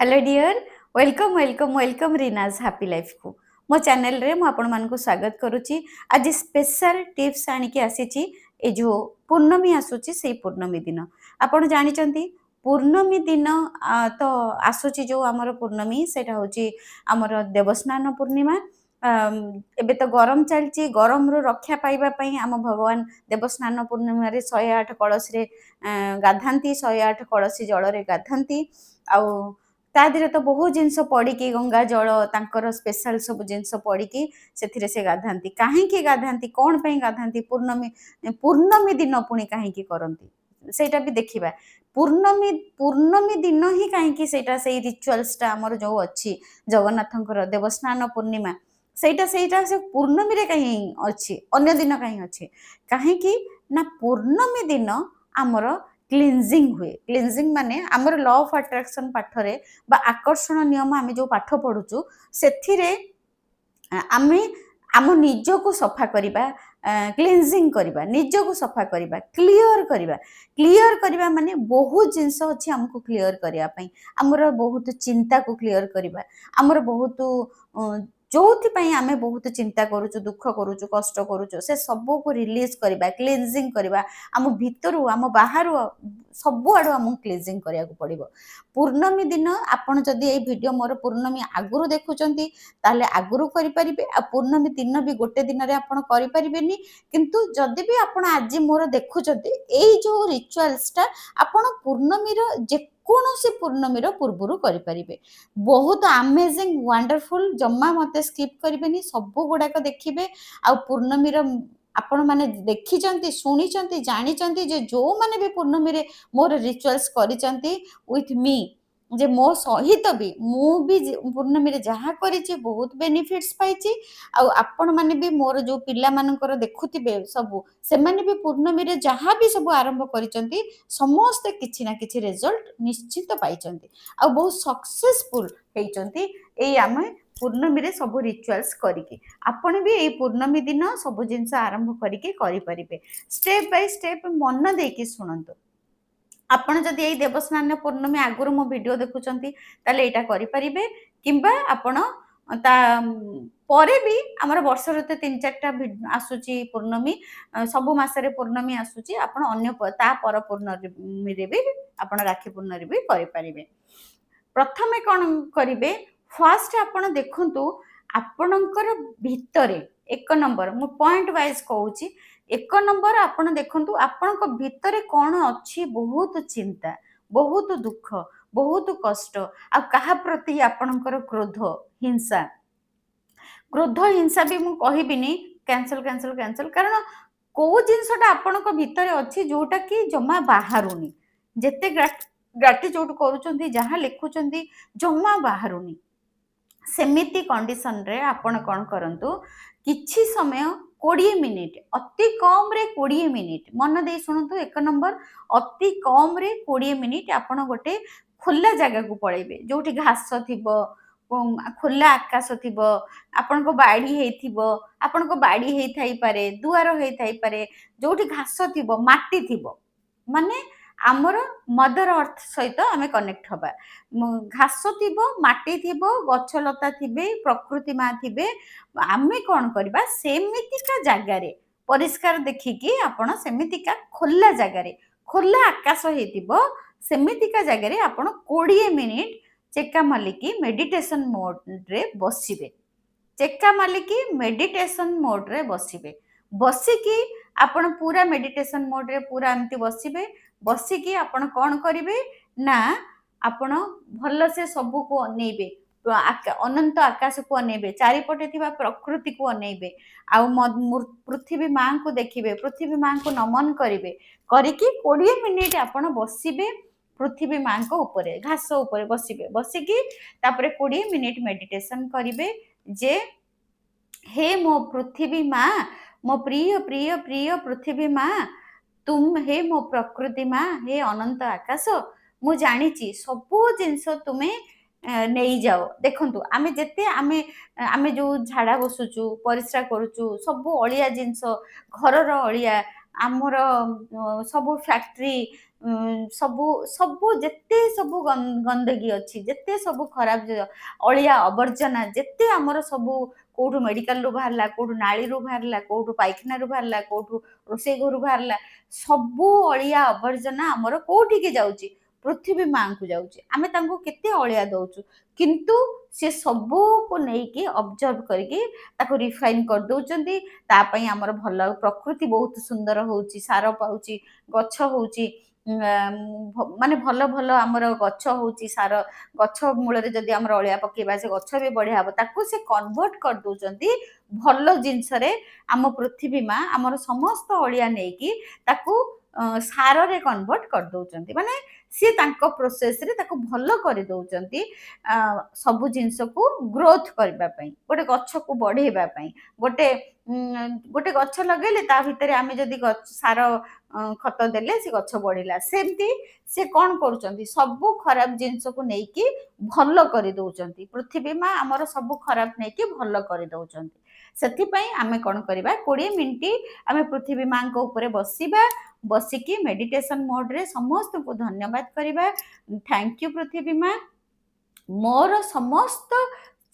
Hello dear welcome welcome welcome Rinaj happy life को मो channel रे मु आपण मानक स्वागत करुच्ची। आज स्पेशल टिप्स आनिकी आसीची ए जो पूर्णमी आसुची से पूर्णमी दिन आपण जानिचंती पूर्णमी दिन तो आसुची जो आमर पूर्णमी सेटा होची आमर देवस्नान पूर्णिमा। एबे तो गरम चलची गरम रु रक्षा पाइबा पई आम भगवान देवस्नान पूर्णिमा रे 108 कलश रे गाधांती 108 कलशी जल रे गाधांती आउ ता देहरे तो बहुत जिनस पड़ी गंगा जल तांकर स्पेशल सब जिनस पड़ी से से गाधांती कहीं गाधांती कौन पे गाधांती पूर्णमी पूर्णमी दिन पुणी कहीं करती सेटा भी देखिबा पूर्णमी पूर्णमी दिन ही कहीं सेटा से रिचुअल्सटा आमर जो अच्छी जगन्नाथंकर देवस्नान पूर्णिमा सेटा से पूर्णमी रे कहीं अच्छी अन्य दिन कहीं अच्छी कहीं ना पूर्णमी दिन आमर क्लीनजिंग हुए। क्लीनजिंग माने आमर लॉ ऑफ अट्रैक्शन पाठरे बा आकर्षण नियम आमे जो पाठ पढ़ुचु सेथिरे आमे आम निजको सफा करिबा क्लीनजिंग करिबा निजको सफा करिबा क्लियर करिबा माने बहुत जिंस अछि हमको क्लियर करिया पई हमर बहुत चिंता को क्लियर करिबा हमर बहुत जोथि पई आमे बहुत चिंता करूचु दुख करूचु कष्ट करूचु से सब को रिलीज करिबा क्लीनजिंग करिबा आम भितरु आम बाहरु सब आड़ो आम क्लीनजिंग करिया को पड़िबो। पूर्णमी दिन आपण जदि ए वीडियो मोर पूर्णमी आगुरु देखुचंती ताले आगुरु करि परिबे आ पूर्णमी दिन भी गोटे दिन रे आपण करि परिबेनी किंतु जदि भी आपण आज मोर देखुचंती एई जो रिचुअल्सटा आपण पूर्णमी रो जे कोनोसी पूर्णमी रो पूर्वरु करि परिबे बहुत अमेजिंग वंडरफुल जम्मा मते स्किप करिबेनी सब गुडा को देखिबे आ पूर्णमी रो आपण माने देखिचंती सुनिचंती जानिचंती जे जो माने भी पूर्णमी रे मोर रिचुअल्स करिचंती विथ मी जे मो सहित भी मु भी पूर्णमी रे जहा करिछि बहुत बेनिफिट्स पाइछि आ आपण माने भी मोर जो पिला मानकर देखुथिबे सब से माने भी पूर्णमी रे जहा भी सब आरंभ करिचंती समस्त किछि ना किछि रिजल्ट निश्चित पाइचंती आ बहुत सक्सेसफुल हेइचंती एई आमे पूर्णमी रे सब रिचुअल्स करिके आपण भी एई पूर्णमी दिन सब जिंस आरंभ करिके करि परिबे स्टेप बाय स्टेप मन देकी सुनंतु। आपण जदि एई देवस्नान पूर्णमी आगुरु मो वीडियो देखुचंती ताले एटा करि परिबे किंबा आपण ता परे भी हमर वर्ष रे 3-4टा आसुची पूर्णमी सब मासरे पूर्णमी आसुची आपण अन्य ता पर पूर्णमी रे भी आपण राखी पूर्णमी भी करि परिबे। प्रथमे कोन करिवे फर्स्ट आपण देखंतु आपणकर भितरे एक नंबर मु पॉइंट वाइज कहूची एक नंबर आपण देखंतु आपणक भितरे कोन अछि बहुत चिंता बहुत दुख बहुत कष्ट आ कहा प्रति आपणकर क्रोध हिंसा भी मु कहिबिनी कैंसल कैंसल कैंसल कारण को जिनसटा आपणक भितरे अछि जोटा कि जमा बाहरुनी जेते ग्रेटिट्यूड करूचंती जहां लिखुचंती जमा बाहरुनी सेमिति कंडीशन रे आपण कोन करंतु किछि समय 20 मिनिट अति कम रे 20 मिनिट मन दे सुनतु एक नंबर अति कम रे 20 मिनिट आपण गोटे खुला जगह को पळेबे जोठी घास थिबो खुला आकाश थिबो आपण को बाड़ी हेइथिबो आपण को बाड़ी हेइ थाई पारे दुआर हेइ थाई पारे जोठी घास थिबो माटी थिबो माने आमर मदर अर्थ सहित आमे कनेक्ट हबा घास थिबो माटी थिबो गछलता थिबे प्रकृति मा थिबे आमे कोन करबा सेमितिका जगह रे परिष्कार देखिकी आपण सेमितिका खुला जगह रे खुला आकाश हेतिबो सेमितिका जगह रे आपण 20 मिनिट चेका मालिकी मेडिटेशन मोड रे बसिबे चेका मालिकी मेडिटेशन मोड रे बसिबे बसिकी आपण पूरा मेडिटेशन मोड रे पूरा एमती बसिबे बसिकी आपण कोन करिवे ना आपण भल से सब को अनेबे अनंत आकाश को अनेबे चारिपटे थिबा प्रकृति को अनेबे आ पृथ्वी मां को देखिबे पृथ्वी मां को नमन करिवे करिकी 20 मिनिट आपण बसिबे पृथ्वी मां को ऊपर घास ऊपर बसिबे बसिकी तापरे 20 मिनिट मेडिटेशन करिवे जे हे मो पृथ्वी मां मो प्रिय प्रिय प्रिय पृथ्वी मां तुम हे मो प्रकृति मां हे अनंत आकाश मु जानिची सब जिनस तुमे नहीं जाओ देखंतु आमे जेते आमे आमे जो झाड़ा बसुचु परिश्रा करूचु सब अलिया जिनस घर रो अलिया ଆମର ସବୁ ଫ୍ୟାକ୍ଟ୍ରି ସବୁ ସବୁ ଯେତେ ସବୁ ଗନ୍ଦଗୀ ଅଛି, ଯେତେ ସବୁ ଖରାପ ଅଳିଆ ଆବର୍ଜନା ଯେତେ ଆମର ସବୁ କୋଉଠୁ ମେଡିକାଲରୁ ବାହାରିଲା, କୋଉଠୁ ନାଳିରୁ ବାହାରିଲା, କୋଉଠୁ ପାଇଖାନାରୁ ବାହାରିଲା, କୋଉଠୁ ରୋଷେଇ ଘରୁ ବାହାରିଲା, ସବୁ ଅଳିଆ ଆବର୍ଜନା ଆମର କୋଉଠିକି ଯାଉଛି? ପୃଥିବୀ ମାଙ୍କୁ ଯାଉଛି। ଆମେ ତାଙ୍କୁ କେତେ ଅଳିଆ ଦଉଛୁ, କିନ୍ତୁ ସେ ସବୁକୁ ନେଇକି ଅବଜର୍ଭ କରିକି ତାକୁ ରିଫାଇନ୍ କରିଦଉଛନ୍ତି। ତା ପାଇଁ ଆମର ଭଲ ପ୍ରକୃତି ବହୁତ ସୁନ୍ଦର ହଉଛି, ସାର ପାଉଛି, ଗଛ ହଉଛି, ମାନେ ଭଲ ଭଲ ଆମର ଗଛ ହଉଛି, ସାର ଗଛ ମୂଳରେ ଯଦି ଆମର ଅଳିଆ ପକେଇବା ସେ ଗଛ ବି ବଢିଆ ହବ। ତାକୁ ସେ କନଭର୍ଟ କରିଦଉଛନ୍ତି ଭଲ ଜିନିଷରେ। ଆମ ପୃଥିବୀ ମା ଆମର ସମସ୍ତ ଅଳିଆ ନେଇକି ତାକୁ ସାରରେ କନଭର୍ଟ କରିଦଉଛନ୍ତି। ମାନେ ସିଏ ତାଙ୍କ ପ୍ରୋସେସରେ ତାକୁ ଭଲ କରିଦଉଛନ୍ତି, ସବୁ ଜିନିଷକୁ ଗ୍ରୋଥ କରିବା ପାଇଁ, ଗୋଟେ ଗଛକୁ ବଢେଇବା ପାଇଁ। ଗୋଟେ ଗୋଟେ ଗଛ ଲଗେଇଲେ ତା ଭିତରେ ଆମେ ଯଦି ସାର ଖତ ଦେଲେ ସେ ଗଛ ବଢିଲା। ସେମିତି ସେ କ'ଣ କରୁଛନ୍ତି? ସବୁ ଖରାପ ଜିନିଷକୁ ନେଇକି ଭଲ କରିଦଉଛନ୍ତି। ପୃଥିବୀ ମା ଆମର ସବୁ ଖରାପ ନେଇକି ଭଲ କରିଦଉଛନ୍ତି। ସେଥିପାଇଁ ଆମେ କ'ଣ କରିବା? 20 ମିନିଟ୍ ଆମେ ପୃଥିବୀ ମାଙ୍କ ଉପରେ ବସିବା। ବସିକି ମେଡିଟେସନ ମୋଡରେ ସମସ୍ତଙ୍କୁ ଧନ୍ୟବାଦ କରିବା। ଥ୍ୟାଙ୍କ ୟୁ ପୃଥିବୀ ମା, ମୋର ସମସ୍ତ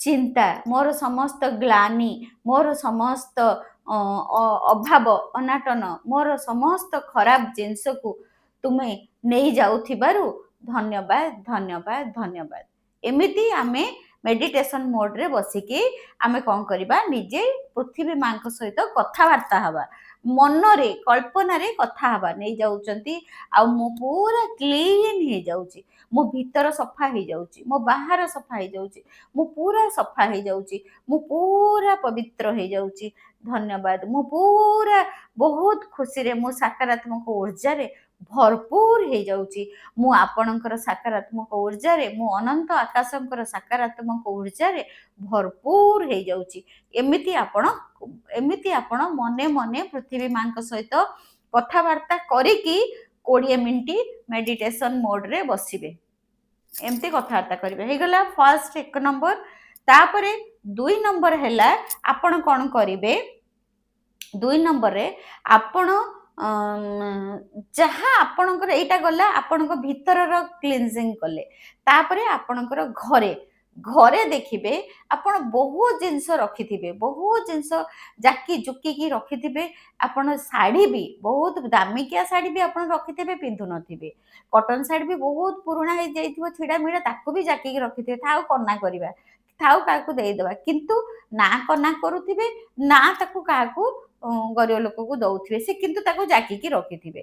ଚିନ୍ତା, ମୋର ସମସ୍ତ ଗ୍ଲାନି, ମୋର ସମସ୍ତ ଅଭାବ ଅନାଟନ, ମୋର ସମସ୍ତ ଖରାପ ଜିନିଷକୁ ତୁମେ ନେଇ ଯାଉଥିବାରୁ ଧନ୍ୟବାଦ ଧନ୍ୟବାଦ ଧନ୍ୟବାଦ। ଏମିତି ଆମେ ମେଡିଟେସନ ମୋଡରେ ବସିକି ଆମେ କ'ଣ କରିବା? ନିଜେ ପୃଥିବୀ ମାଙ୍କ ସହିତ କଥାବାର୍ତ୍ତା ହେବା, ମନରେ କଳ୍ପନାରେ କଥା ହେବା। ନେଇ ଯାଉଛନ୍ତି ଆଉ ମୁଁ ପୁରା କ୍ଲିନ ହେଇଯାଉଛି, ମୋ ଭିତର ସଫା ହେଇଯାଉଛି, ମୋ ବାହାର ସଫା ହେଇଯାଉଛି, ମୁଁ ପୁରା ସଫା ହେଇଯାଉଛି, ମୁଁ ପୁରା ପବିତ୍ର ହେଇଯାଉଛି। ଧନ୍ୟବାଦ। ମୁଁ ପୁରା ବହୁତ ଖୁସିରେ, ମୁଁ ସକାରାତ୍ମକ ଊର୍ଜାରେ ଭରପୁର ହେଇଯାଉଛି। ମୁଁ ଆପଣଙ୍କର ସକାରାତ୍ମକ ଊର୍ଜାରେ, ମୁଁ ଅନନ୍ତ ଆକାଶଙ୍କର ସକାରାତ୍ମକ ଊର୍ଜାରେ ଭରପୁର ହେଇଯାଉଛି। ଏମିତି ଆପଣ ମନେ ମନେ ପୃଥିବୀ ମାଙ୍କ ସହିତ କଥାବାର୍ତ୍ତା କରିକି 20 ମିନିଟ୍ ମେଡିଟେସନ ମୋଡରେ ବସିବେ। ଏମିତି କଥାବାର୍ତ୍ତା କରିବେ। ହେଇଗଲା ଫାର୍ଷ୍ଟ 1 ନମ୍ବର। ତାପରେ 2 ନମ୍ବର ହେଲା, ଆପଣ କ'ଣ କରିବେ? 2 ନମ୍ବରରେ ଆପଣ ଯାହା ଆପଣଙ୍କର ଏଇଟା ଗଲା ଆପଣଙ୍କ ଭିତରର କ୍ଲିନଜିଂ କଲେ। ତାପରେ ଆପଣଙ୍କର ଘରେ ଦେଖିବେ ଆପଣ ବହୁତ ଜିନିଷ ରଖିଥିବେ, ବହୁତ ଜିନିଷ ଜାକି ଜୁକିକି ରଖିଥିବେ। ଆପଣ ଶାଢ଼ୀ ବି ବହୁତ ଦାମିକିଆ ଶାଢ଼ୀ ବି ଆପଣ ରଖିଥିବେ, ପିନ୍ଧୁନଥିବେ। କଟନ ଶାଢ଼ୀ ବି ବହୁତ ପୁରୁଣା ହେଇଯାଇଥିବ, ଛିଡ଼ା ମିଡ଼ା, ତାକୁ ବି ଜାକିକି ରଖିଥିବେ। ଥାଉ କନା କରିବା, ଥାଉ କାହାକୁ ଦେଇଦେବା, କିନ୍ତୁ ନା କନା କରୁଥିବେ, ନା ତାକୁ କାହାକୁ ଗରିବ ଲୋକକୁ ଦଉଥିବେ, ସେ କିନ୍ତୁ ତାକୁ ଜାକିକି ରଖିଥିବେ।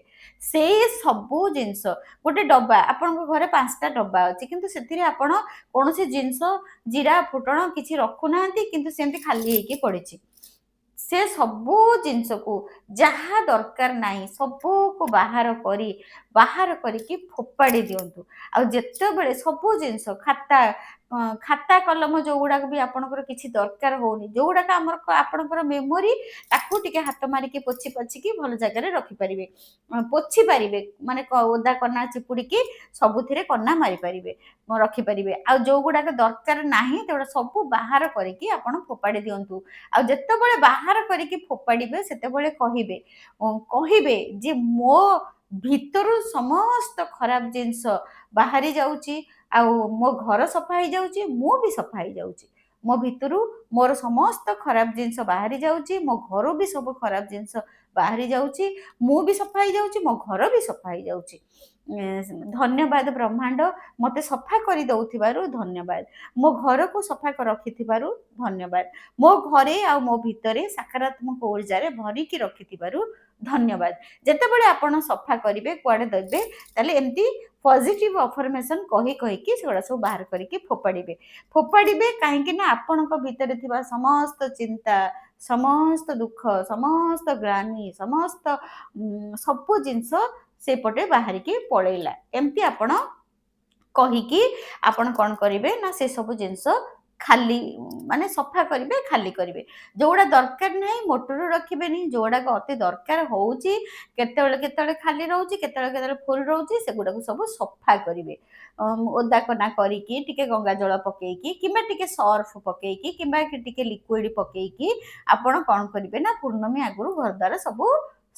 ସେଇ ସବୁ ଜିନିଷ, ଗୋଟେ ଡବା, ଆପଣଙ୍କ ଘରେ 5ଟା ଡବା ଅଛି, କିନ୍ତୁ ସେଥିରେ ଆପଣ କୌଣସି ଜିନିଷ ଜିରା ଫୁଟଣ କିଛି ରଖୁନାହାନ୍ତି, କିନ୍ତୁ ସେମିତି ଖାଲି ହେଇକି ପଡ଼ିଛି। ସେ ସବୁ ଜିନିଷକୁ ଯାହା ଦରକାର ନାହିଁ ସବୁକୁ ବାହାର କରିକି ଫୋପାଡ଼ି ଦିଅନ୍ତୁ। ଆଉ ଯେତେବେଳେ ସବୁ ଜିନିଷ ଖାତା କଲମ ଯୋଉଗୁଡ଼ାକ ବି ଆପଣଙ୍କର କିଛି ଦରକାର ହଉନି, ଯୋଉଗୁଡ଼ାକ ଆପଣଙ୍କର ମେମୋରି, ତାକୁ ଟିକେ ହାତ ମାରିକି ପୋଛି ପଛିକି ଭଲ ଜାଗାରେ ରଖିପାରିବେ, ପୋଛି ପାରିବେ। ମାନେ ଓଦା କନା ଚିପୁଡ଼ିକି ସବୁଥିରେ କନା ମାରିପାରିବେ, ରଖିପାରିବେ। ଆଉ ଯୋଉଗୁଡ଼ାକ ଦରକାର ନାହିଁ ସେଗୁଡ଼ା ସବୁ ବାହାର କରିକି ଆପଣ ଫୋପାଡ଼ି ଦିଅନ୍ତୁ। ଆଉ ଯେତେବେଳେ ବାହାର କରିକି ଫୋପାଡ଼ିବେ ସେତେବେଳେ କହିବେ ଯେ ମୋ ଭିତରୁ ସମସ୍ତ ଖରାପ ଜିନିଷ ବାହାରି ଯାଉଛି, ଆଉ ମୋ ଘର ସଫା ହେଇଯାଉଛି, ମୁଁ ବି ସଫା ହେଇଯାଉଛି। ମୋ ଭିତରୁ ମୋର ସମସ୍ତ ଖରାପ ଜିନିଷ ବାହାରି ଯାଉଛି, ମୋ ଘରୁ ବି ସବୁ ଖରାପ ଜିନିଷ ବାହାରି ଯାଉଛି, ମୁଁ ବି ସଫା ହେଇଯାଉଛି, ମୋ ଘର ବି ସଫା ହେଇଯାଉଛି। ଧନ୍ୟବାଦ ବ୍ରହ୍ମାଣ୍ଡ, ମୋତେ ସଫା କରି ଦଉଥିବାରୁ ଧନ୍ୟବାଦ। ମୋ ଘରକୁ ସଫା ରଖିଥିବାରୁ ଧନ୍ୟବାଦ। ମୋ ଘରେ ଆଉ ମୋ ଭିତରେ ସକାରାତ୍ମକ ଊର୍ଜାରେ ଭରିକି ରଖିଥିବାରୁ ଧନ୍ୟବାଦ। ଯେତେବେଳେ ଆପଣ ସଫା କରିବେ, କୁଆଡ଼େ ଦେବେ, ତାହେଲେ ଏମିତି ପଜିଟିଭ ଅଫର୍ମେସନ କହିକି ସେଗୁଡ଼ା ସବୁ ବାହାର କରିକି ଫୋପାଡ଼ିବେ। କାହିଁକି ନା ଆପଣଙ୍କ ଭିତରେ ଥିବା ସମସ୍ତ ଚିନ୍ତା, ସମସ୍ତ ଦୁଃଖ, ସମସ୍ତ ଗ୍ଲାନି, ସବୁ ଜିନିଷ ସେପଟେ ବାହାରିକି ପଳେଇଲା। ଏମିତି ଆପଣ କହିକି ଆପଣ କ'ଣ କରିବେ ନା ସେ ସବୁ ଜିନିଷ ମାନେ ସଫା କରିବେ, ଖାଲି କରିବେ। ଯୋଉଗୁଡ଼ା ଦରକାର ନାହିଁ ମୋଟରୁ ରଖିବେନି, ଯୋଉଗୁଡ଼ାକ ଅତି ଦରକାର ହଉଛି, କେତେବେଳେ ଖାଲି ରହୁଛି, କେତେବେଳେ ଫୁଲ୍ ରହୁଛି, ସେଗୁଡ଼ାକୁ ସବୁ ସଫା କରିବେ। ଓଦା କନା କରିକି ଟିକେ ଗଙ୍ଗା ଜଳ ପକେଇକି, କିମ୍ବା ଟିକେ ସର୍ଫ ପକେଇକି, କିମ୍ବା ଟିକେ ଲିକ୍ୱିଡ ପକେଇକି ଆପଣ କ'ଣ କରିବେ ନା ପୂର୍ଣ୍ଣମୀ ଆଗରୁ ଘର ଦ୍ୱାର ସବୁ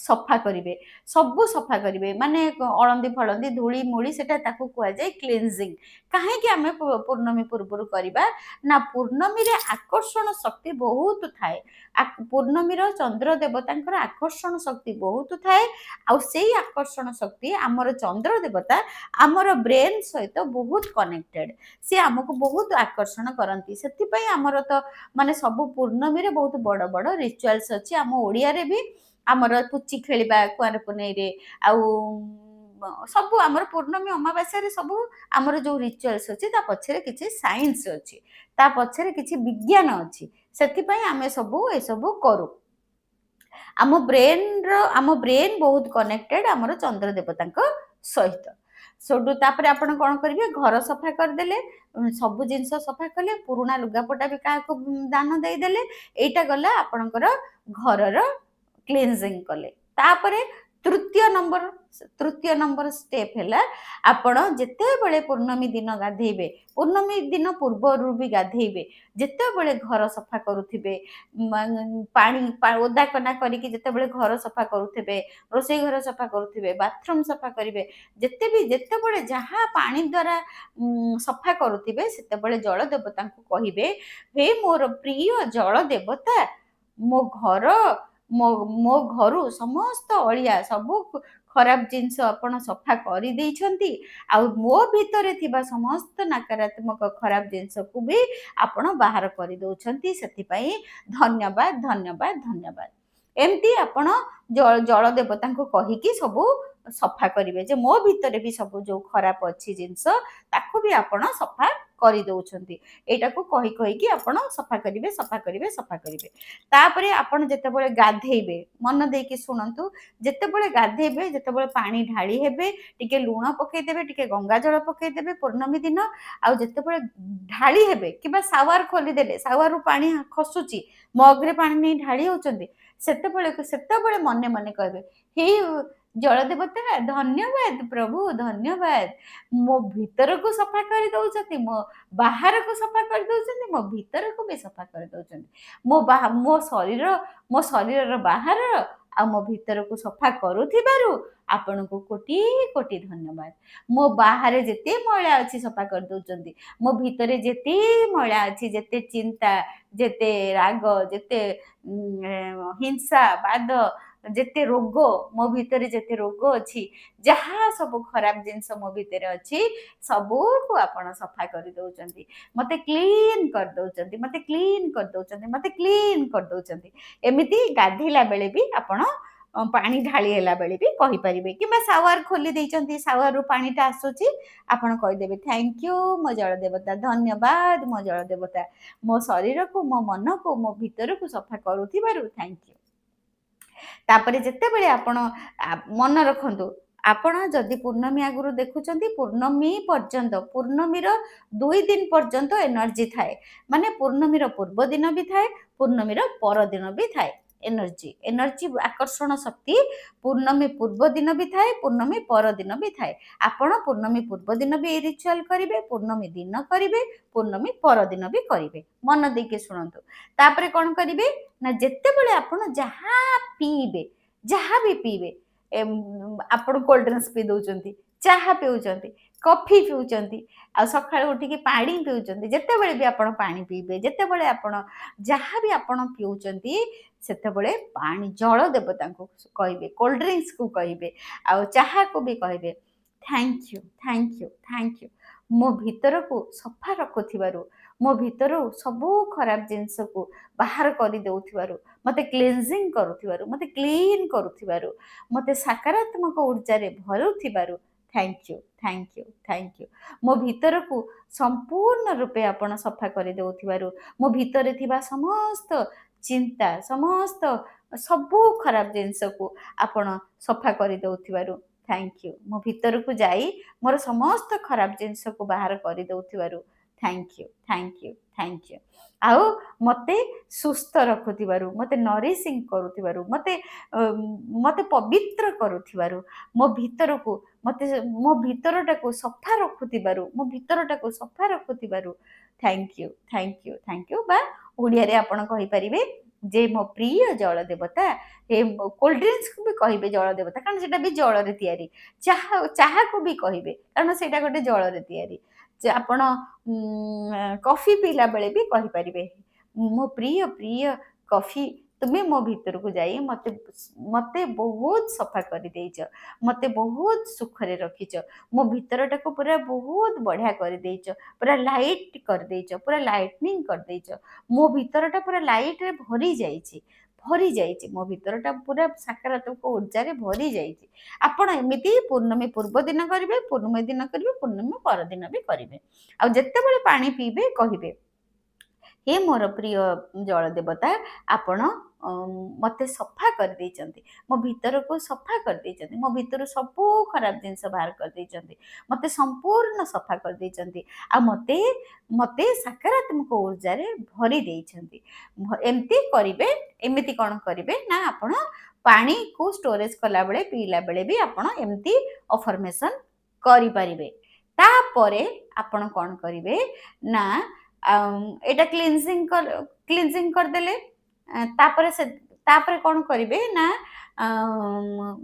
ସଫା କରିବେ, ସବୁ ସଫା କରିବେ, ମାନେ ଅଳନ୍ଦି ଫଳନ୍ଦି ଧୂଳି ମୂଳି ସେଟା ତାକୁ କୁହାଯାଏ କ୍ଲିନଜିଂ। କାହିଁକି ଆମେ ପୂର୍ଣ୍ଣମୀ ପୂର୍ବରୁ କରିବା ନା ପୂର୍ଣ୍ଣମୀରେ ଆକର୍ଷଣ ଶକ୍ତି ବହୁତ ଥାଏ। ପୂର୍ଣ୍ଣମୀର ଚନ୍ଦ୍ର ଦେବତାଙ୍କର ଆକର୍ଷଣ ଶକ୍ତି ବହୁତ ଥାଏ। ଆଉ ସେଇ ଆକର୍ଷଣ ଶକ୍ତି ଆମର ଚନ୍ଦ୍ର ଦେବତା ଆମର ବ୍ରେନ୍ ସହିତ ବହୁତ କନେକ୍ଟେଡ, ସେ ଆମକୁ ବହୁତ ଆକର୍ଷଣ କରନ୍ତି। ସେଥିପାଇଁ ଆମର ତ ମାନେ ସବୁ ପୂର୍ଣ୍ଣମୀରେ ବହୁତ ବଡ଼ ବଡ଼ ରିଚୁଆଲ୍ସ ଅଛି। ଆମ ଓଡ଼ିଆରେ ବି ଆମର ପୁଚି ଖେଳିବା କୁଆଁର ପୁନେଇରେ, ଆଉ ସବୁ ଆମର ପୂର୍ଣ୍ଣମୀ ଅମାବାସ୍ୟାରେ ସବୁ ଆମର ଯୋଉ ରିଚୁଆଲ୍ସ ଅଛି ତା ପଛରେ କିଛି ସାଇନ୍ସ ଅଛି, ତା ପଛରେ କିଛି ବିଜ୍ଞାନ ଅଛି। ସେଥିପାଇଁ ଆମେ ସବୁ ଏସବୁ କରୁ। ଆମ ବ୍ରେନ୍ ବହୁତ କନେକ୍ଟେଡ ଆମର ଚନ୍ଦ୍ର ଦେବତାଙ୍କ ସହିତ। ସେଠୁ ତାପରେ ଆପଣ କ'ଣ କରିବେ, ଘର ସଫା କରିଦେଲେ, ସବୁ ଜିନିଷ ସଫା କଲେ, ପୁରୁଣା ଲୁଗାପଟା ବି କାହାକୁ ଦାନ ଦେଇଦେଲେ। ଏଇଟା ଗଲା ଆପଣଙ୍କର ଘରର କ୍ଲିନଜିଂ କଲେ। ତାପରେ ତୃତୀୟ ନମ୍ବର ଷ୍ଟେପ୍ ହେଲା, ଆପଣ ଯେତେବେଳେ ପୂର୍ଣ୍ଣମୀ ଦିନ ଗାଧେଇବେ, ପୂର୍ଣ୍ଣମୀ ଦିନ ପୂର୍ବରୁ ବି ଗାଧେଇବେ, ଯେତେବେଳେ ଘର ସଫା କରୁଥିବେ, ପାଣି ଓଦା କନା କରିକି ଯେତେବେଳେ ଘର ସଫା କରୁଥିବେ, ରୋଷେଇ ଘର ସଫା କରୁଥିବେ, ବାଥରୁମ୍ ସଫା କରିବେ, ଯେତେବେଳେ ଯାହା ପାଣି ଦ୍ୱାରା ସଫା କରୁଥିବେ, ସେତେବେଳେ ଜଳ ଦେବତାଙ୍କୁ କହିବେ, ହେ ମୋର ପ୍ରିୟ ଜଳ ଦେବତା, ମୋ ଘରୁ ସମସ୍ତ ଅଳିଆ, ସବୁ ଖରାପ ଜିନିଷ ଆପଣ ସଫା କରିଦେଇଛନ୍ତି। ଆଉ ମୋ ଭିତରେ ଥିବା ସମସ୍ତ ନକାରାତ୍ମକ ଖରାପ ଜିନିଷକୁ ବି ଆପଣ ବାହାର କରିଦଉଛନ୍ତି। ସେଥିପାଇଁ ଧନ୍ୟବାଦ, ଧନ୍ୟବାଦ, ଧନ୍ୟବାଦ। ଏମିତି ଆପଣ ଜଳ ଦେବତାଙ୍କୁ କହିକି ସବୁ ସଫା କରିବେ, ଯେ ମୋ ଭିତରେ ବି ସବୁ ଯୋଉ ଖରାପ ଅଛି ଜିନିଷ ତାକୁ ବି ଆପଣ ସଫା କରିଦଉଛନ୍ତି। ଏଇଟାକୁ କହିକି ଆପଣ ସଫା କରିବେ, ସଫା କରିବେ, ସଫା କରିବେ। ତାପରେ ଆପଣ ଯେତେବେଳେ ଗାଧେଇବେ, ମନ ଦେଇକି ଶୁଣନ୍ତୁ, ଯେତେବେଳେ ଗାଧେଇବେ, ଯେତେବେଳେ ପାଣି ଢାଳି ହେବେ, ଟିକେ ଲୁଣ ପକେଇଦେବେ, ଟିକେ ଗଙ୍ଗା ଜଳ ପକେଇଦେବେ ପୂର୍ଣ୍ଣମୀ ଦିନ। ଆଉ ଯେତେବେଳେ ଢାଳି ହେବେ କିମ୍ବା ସାୱାର ଖୋଲିଦେଲେ, ସାୱାରରୁ ପାଣି ଖସୁଛି, ମଗରେ ପାଣି ନେଇ ଢାଳି ହେଉଛନ୍ତି, ସେତେବେଳେ ମନେ ମନେ କହିବେ, ହେ ଜଳ ଦେବତା ଧନ୍ୟବାଦ, ପ୍ରଭୁ ଧନ୍ୟବାଦ, ମୋ ଭିତରକୁ ସଫା କରିଦଉଛନ୍ତି, ମୋ ବାହାରକୁ ସଫା କରିଦଉଛନ୍ତି, ମୋ ଭିତରକୁ ବି ସଫା କରିଦଉଛନ୍ତି। ମୋ ଶରୀରର ବାହାରର ଆଉ ମୋ ଭିତରକୁ ସଫା କରୁଥିବାରୁ ଆପଣଙ୍କୁ କୋଟି କୋଟି ଧନ୍ୟବାଦ। ମୋ ବାହାରେ ଯେତେ ମଇଳା ଅଛି ସଫା କରିଦଉଛନ୍ତି, ମୋ ଭିତରେ ଯେତେ ମଇଳା ଅଛି, ଯେତେ ଚିନ୍ତା, ଯେତେ ରାଗ, ଯେତେ ହିଂସା ବାଦ, ଯେତେ ରୋଗ, ମୋ ଭିତରେ ଯେତେ ରୋଗ ଅଛି, ଯାହା ସବୁ ଖରାପ ଜିନିଷ ମୋ ଭିତରେ ଅଛି, ସବୁକୁ ଆପଣ ସଫା କରିଦଉଛନ୍ତି, ମତେ କ୍ଲିନ୍ କରିଦଉଛନ୍ତି, ମତେ କ୍ଲିନ୍ କରିଦଉଛନ୍ତି, ମତେ କ୍ଲିନ୍ କରିଦଉଛନ୍ତି। ଏମିତି ଗାଧେଇଲା ବେଳେ ବି ଆପଣ ପାଣି ଢାଳି ହେଲା ବେଳେ ବି କହିପାରିବେ, କିମ୍ବା ସାୱାର ଖୋଲି ଦେଇଛନ୍ତି, ସାୱାରରୁ ପାଣିଟା ଆସୁଛି, ଆପଣ କହିଦେବେ, ଥ୍ୟାଙ୍କ ୟୁ ମୋ ଜଳ ଦେବତା, ଧନ୍ୟବାଦ ମୋ ଜଳ ଦେବତା, ମୋ ଶରୀରକୁ, ମୋ ମନକୁ, ମୋ ଭିତରକୁ ସଫା କରୁଥିବାରୁ ଥ୍ୟାଙ୍କ ୟୁ। ତାପରେ ଯେତେବେଳେ ଆପଣ ମନେ ରଖନ୍ତୁ, ଆପଣ ଯଦି ପୂର୍ଣ୍ଣମୀ ଆଗରୁ ଦେଖୁଛନ୍ତି, ପୂର୍ଣ୍ଣମୀର 2 ଦିନ ପର୍ଯ୍ୟନ୍ତ ଏନର୍ଜି ଥାଏ। ମାନେ ପୂର୍ଣ୍ଣମୀର ପୂର୍ବ ଦିନ ବି ଥାଏ, ପୂର୍ଣ୍ଣମୀର ପରଦିନ ବି ଥାଏ। ଏନର୍ଜି ଆକର୍ଷଣ ଶକ୍ତି ପୂର୍ଣ୍ଣମୀ ପୂର୍ବ ଦିନ ବି ଥାଏ, ପୂର୍ଣ୍ଣମୀ ପରଦିନ ବି ଥାଏ। ଆପଣ ପୂର୍ଣ୍ଣମୀ ପୂର୍ବ ଦିନ ବି ଏଇ ରିଚୁଆଲ କରିବେ, ପୂର୍ଣ୍ଣମୀ ଦିନ କରିବେ, ପୂର୍ଣ୍ଣମୀ ପରଦିନ ବି କରିବେ। ମନ ଦେଇକି ଶୁଣନ୍ତୁ। ତାପରେ କ'ଣ କରିବେ ନା, ଯେତେବେଳେ ଆପଣ ଯାହା ବି ପିଇବେ, ଆପଣ କୋଲ୍ଡ ଡ୍ରିଙ୍କସ୍ ପିଇ ଦଉଛନ୍ତି, ଚାହା ପିଉଛନ୍ତି, କଫି ପିଉଛନ୍ତି, ଆଉ ସକାଳୁ ଉଠିକି ପାଣି ପିଉଛନ୍ତି, ଯେତେବେଳେ ବି ଆପଣ ପାଣି ପିଇବେ, ଯେତେବେଳେ ଆପଣ ଯାହା ବି ଆପଣ ପିଉଛନ୍ତି, ସେତେବେଳେ ଜଳ ଦେବତାଙ୍କୁ କହିବେ, କୋଲ୍ଡ ଡ୍ରିଙ୍କସ୍କୁ କହିବେ, ଆଉ ଚାହାକୁ ବି କହିବେ, thank you, thank you, thank you, ମୋ ଭିତରକୁ ସଫା ରଖୁଥିବାରୁ, ମୋ ଭିତରୁ ସବୁ ଖରାପ ଜିନିଷକୁ ବାହାର କରିଦେଉଥିବାରୁ, ମୋତେ କ୍ଲିନଜିଂ କରୁଥିବାରୁ, ମୋତେ କ୍ଲିନ୍ କରୁଥିବାରୁ, ମୋତେ ସକାରାତ୍ମକ ଉର୍ଜାରେ ଭରୁଥିବାରୁ thank you, thank you, thank you. ମୋ ଭିତରକୁ ସମ୍ପୂର୍ଣ୍ଣ ରୂପେ ଆପଣ ସଫା କରିଦେଉଥିବାରୁ, ମୋ ଭିତରେ ଥିବା ସମସ୍ତ ଚିନ୍ତା, ସବୁ ଖରାପ ଜିନିଷକୁ ଆପଣ ସଫା କରିଦେଉଥିବାରୁ ଥ୍ୟାଙ୍କ ୟୁ। ମୋ ଭିତରକୁ ଯାଇ ମୋର ସମସ୍ତ ଖରାପ ଜିନିଷକୁ ବାହାର କରିଦେଉଥିବାରୁ thank you, thank you, thank you. ଆଉ ମୋତେ ସୁସ୍ଥ ରଖୁଥିବାରୁ, ମୋତେ ନରିସିଂ କରୁଥିବାରୁ, ମୋତେ ପବିତ୍ର କରୁଥିବାରୁ, ମୋ ଭିତରଟାକୁ ସଫା ରଖୁଥିବାରୁ, thank you, thank you, thank you. ବା ଓଡ଼ିଆରେ ଆପଣ କହିପାରିବେ, जे मो प्रिय जल देवता ए कोल्ड ड्रिंक्स को भी कहिबे जल देवता कारण सेटा भी जल रे तयारी चाहा चाहा को भी कहिबे कारण सेटा गोटे जल रे तयारी जे आपण कॉफी पीला बेले भी कहि परिबे मो प्रिय प्रिय कॉफी तुमे मो भीतर को जाई मते मते बहुत सफा कर देइछ मते बहुत सुख रे रखिछ मो भीतरटा को पूरा बहुत बढ़िया कर देइछ पूरा लाइट कर देइछ पूरा लाइटनिंग कर देइछ मो भीतरटा पूरा लाइट रे भरी जाइए मो भीतरटा पूरा सकारात्मक ऊर्जा रे भरी जाइए आपण एमिति पूर्णमी पूर्व दिन करेंगे पूर्णमी दिन करेंगे पूर्णमी पर दिन भी करेंगे आ जेते बेले पानी पीबे कहिबे हे मोर प्रिय जल देवता आपण मते सफा कर देइचंती मो भीतर को सफा कर देइचंती मो भीतर सबू खराब जिनस बाहर कर देइचंती मते संपूर्ण सफा कर देइचंती आ मते मते सकारात्मक ऊर्जा रे भरी देइचंती एमती करिवे एमिति कोन करिवे ना आपण पानी को स्टोरेज कला बेले पीला बेले भी आपण एमती अफर्मेशन करि परिबे तापरे आपण कोन करिवे ना एटा क्लीनजिंग करदेले तापरे से तापरे कौन करिवे ना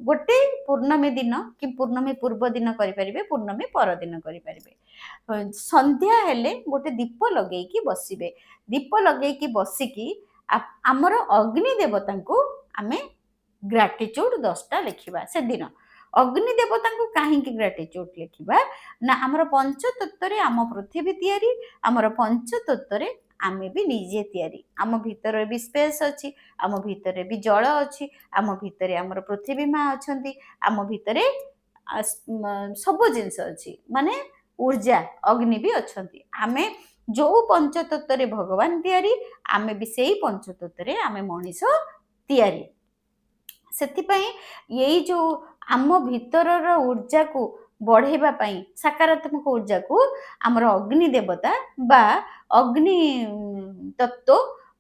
गोटे पूर्णमी दिन कि पूर्णमी पूर्व दिन करिपारिबे पूर्णमी पर दिन करिपारिबे संध्या हेले गोटे दीप लगेइकी बसिबे दीप लगेइकी बसिकी आमर अग्नि देवता को आमे ग्राटिट्यूड 10टा लिखिबा से दिन अग्नि देवता को कहीं ग्राटिट्यूड लिखिबा ना आमर पंचतत्व रे आम पृथ्वी तयारी आमर पंचतत्व रे आमे भी निजे तयारी आम भीतर भी स्पेस अच्छी आम भीतर भी जल अच्छी आम भीतर आमर पृथ्वी माँ अच्छा आम भीतर सब जिनस अच्छी माने ऊर्जा अग्नि भी अच्छा आमे जो पंचतत्व रे भगवान तयारी आमे भी सेही पंचतत्व रे आमे मनीष तयारी सेथिपाई यही जो आम भीतर ऊर्जा को बढ़ेबा पाई सकारात्मक ऊर्जा को आमर अग्नि देवता बा अग्नि तत्व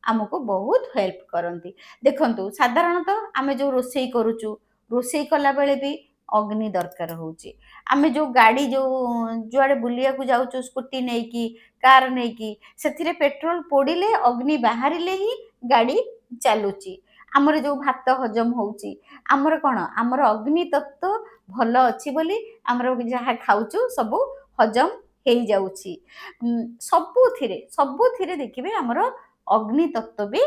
आमको बहुत हेल्प करती देखंतु साधारणतः आमे जो रोषेई करूचु रोषेई कला बेले भी अग्नि दरकार होची आमे जो गाड़ी जो जुआड़े बुलिया को जाउचु स्कूटी नै की कार नै की सेथिरे पेट्रोल पोड़िले अग्नि बाहरिले ही गाड़ी चालुची आमर जो भात हजम होची आमर कोन आमर अग्नि तत्व भल अच्छी बोली आमर जहाँ खाऊचु सब हजम हो जाउची सबुथिरे देखिबे आमर अग्नि तत्व भी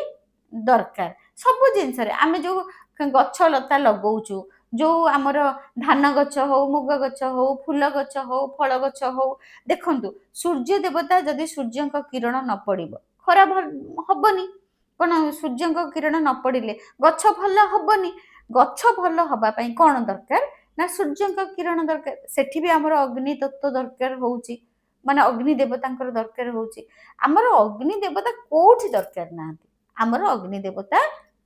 दरकार सब जिनस रे आमे जो गछ लता लगाउचु जो आमर धान गछ हो मुग गछ हो फूल गछ हो फल गछ हो देखंतु सूर्य देवता जदि सूर्य किरण न पड़िबो खरा हबनी कोन सूर्य किरण न पड़िले गछ भल हबनी गछ भल हबा पई कोन दरकार ना सूर्य किरण दरकार सेठी भी आमर अग्नि तत्व दरकार होउची माने अग्नि देवतांकर दरकार होउची आमर अग्नि देवता कोठी दरकार नांती आमर अग्नि देवता